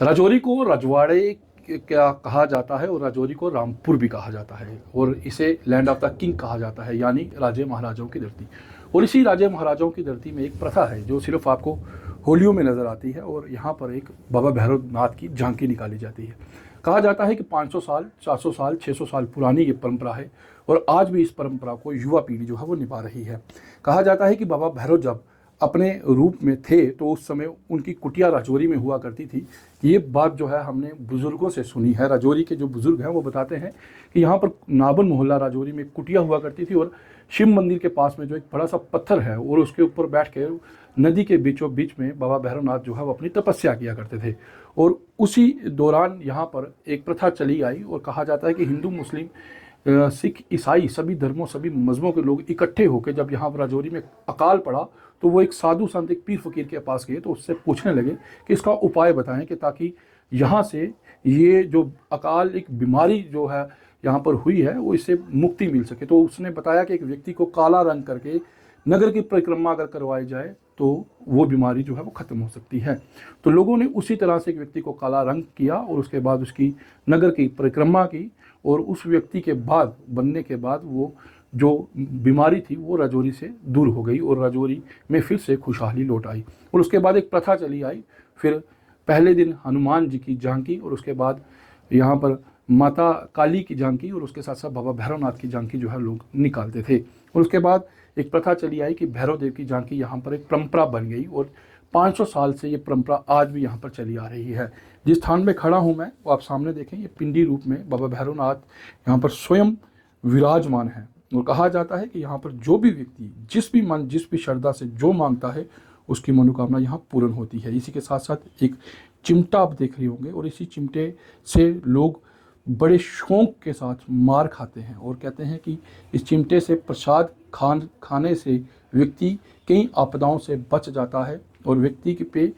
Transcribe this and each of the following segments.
राजौरी को रजवाड़े क्या कहा जाता है और राजौरी को रामपुर भी कहा जाता है और इसे लैंड ऑफ द किंग कहा जाता है, यानी राजे महाराजाओं की धरती। और इसी राजे महाराजाओं की धरती में एक प्रथा है जो सिर्फ आपको होलियों में नज़र आती है, और यहाँ पर एक बाबा भैरवनाथ की झांकी निकाली जाती है। कहा जाता है कि 500 साल, 400 साल, 600 साल पुरानी ये परंपरा है और आज भी इस परंपरा को युवा पीढ़ी जो है वो निभा रही है। कहा जाता है कि बाबा भैरव जब अपने रूप में थे तो उस समय उनकी कुटिया राजौरी में हुआ करती थी। ये बात जो है हमने बुज़ुर्गों से सुनी है। राजौरी के जो बुज़ुर्ग हैं वो बताते हैं कि यहाँ पर नाबन मोहल्ला राजौरी में कुटिया हुआ करती थी और शिव मंदिर के पास में जो एक बड़ा सा पत्थर है और उसके ऊपर बैठ के नदी के बीचों बीच में बाबा भैरवनाथ जो है वो अपनी तपस्या किया करते थे। और उसी दौरान यहाँ पर एक प्रथा चली आई और कहा जाता है कि हिंदू, मुस्लिम, सिख, ईसाई सभी धर्मों, सभी मज़हबों के लोग इकट्ठे होकर जब यहाँ पर राजौरी में अकाल पड़ा तो वो एक साधु संत, एक पीर फकीर के पास गए तो उससे पूछने लगे कि इसका उपाय बताएं कि ताकि यहाँ से ये जो अकाल, एक बीमारी जो है यहाँ पर हुई है, वो इससे मुक्ति मिल सके। तो उसने बताया कि एक व्यक्ति को काला रंग करके नगर की परिक्रमा अगर करवाई जाए तो वो बीमारी जो है वो ख़त्म हो सकती है। तो लोगों ने उसी तरह से एक व्यक्ति को काला रंग किया और उसके बाद उसकी नगर की परिक्रमा की और उस व्यक्ति के बाद बनने के बाद वो जो बीमारी थी वो राजौरी से दूर हो गई और राजौरी में फिर से खुशहाली लौट आई। और उसके बाद एक प्रथा चली आई, फिर पहले दिन हनुमान जी की झांकी और उसके बाद यहाँ पर माता काली की झांकी और उसके साथ साथ बाबा भैरवनाथ की झांकी जो है लोग निकालते थे। और उसके बाद एक प्रथा चली आई कि भैरव देव की झांकी यहाँ पर एक परंपरा बन गई और 500 साल से ये परंपरा आज भी यहाँ पर चली आ रही है। जिस स्थान में खड़ा हूँ मैं वो आप सामने देखें, ये पिंडी रूप में बाबा भैरवनाथ यहाँ पर स्वयं विराजमान है। और कहा जाता है कि यहाँ पर जो भी व्यक्ति जिस भी मन, जिस भी श्रद्धा से जो मांगता है उसकी मनोकामना यहाँ पूर्ण होती है। इसी के साथ साथ एक चिमटा आप देख रहे होंगे और इसी चिमटे से लोग बड़े शौक के साथ मार खाते हैं और कहते हैं कि इस चिमटे से प्रसाद खाने से व्यक्ति कई आपदाओं से बच जाता है और व्यक्ति के पे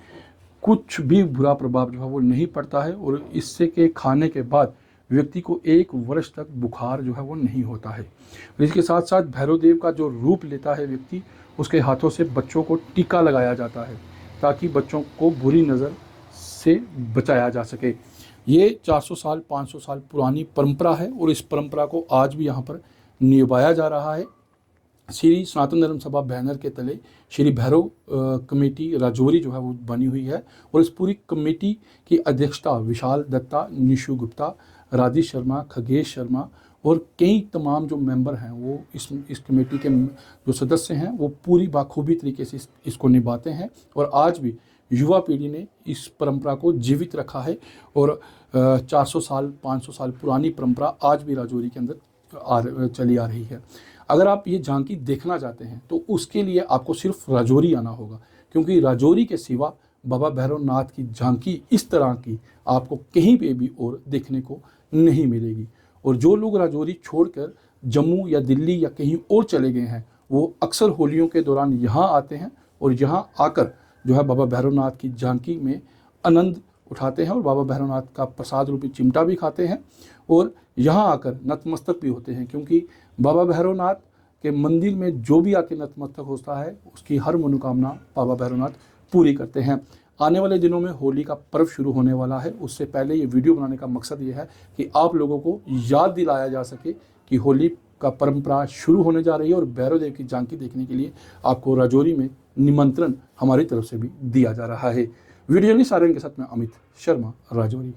कुछ भी बुरा प्रभाव जो है वो नहीं पड़ता है और इससे के खाने के बाद व्यक्ति को 1 वर्ष तक बुखार जो है वो नहीं होता है। इसके साथ साथ भैरव देव का जो रूप लेता है व्यक्ति, उसके हाथों से बच्चों को टीका लगाया जाता है ताकि बच्चों को बुरी नज़र से बचाया जा सके। ये 400 साल, 500 साल पुरानी परंपरा है और इस परंपरा को आज भी यहाँ पर निभाया जा रहा है। श्री सनातन धर्म सभा बैनर के तले श्री भैरव कमेटी राजौरी जो है वो बनी हुई है और इस पूरी कमेटी की अध्यक्षता विशाल दत्ता, निशु गुप्ता, राजेश शर्मा, खगेश शर्मा और कई तमाम जो मेंबर हैं वो इस कमेटी के जो सदस्य हैं वो पूरी बाखूबी तरीके से इसको निभाते हैं। और आज भी युवा पीढ़ी ने इस परंपरा को जीवित रखा है और 400 साल, 500 साल पुरानी परंपरा आज भी राजौरी के अंदर चली आ रही है। अगर आप ये झांकी देखना चाहते हैं तो उसके लिए आपको सिर्फ राजौरी आना होगा, क्योंकि राजौरी के सिवा बाबा भैरवनाथ की झांकी इस तरह की आपको कहीं पे भी और देखने को नहीं मिलेगी। और जो लोग राजौरी छोड़कर जम्मू या दिल्ली या कहीं और चले गए हैं वो अक्सर होलियों के दौरान यहाँ आते हैं और यहाँ आकर जो है बाबा भैरवनाथ की झांकी में आनंद उठाते हैं और बाबा भैरवनाथ का प्रसाद रूपी चिमटा भी खाते हैं और यहाँ आकर नतमस्तक भी होते हैं, क्योंकि बाबा भैरवनाथ के मंदिर में जो भी आके नतमस्तक होता है उसकी हर मनोकामना बाबा भैरवनाथ पूरी करते हैं। आने वाले दिनों में होली का पर्व शुरू होने वाला है, उससे पहले ये वीडियो बनाने का मकसद ये है कि आप लोगों को याद दिलाया जा सके कि होली का परंपरा शुरू होने जा रही है और भैरव देव की झांकी देखने के लिए आपको राजौरी में निमंत्रण हमारी तरफ से भी दिया जा रहा है। वीडियो जर्नलिस्ट सारंग के साथ में अमित शर्मा, राजौरी।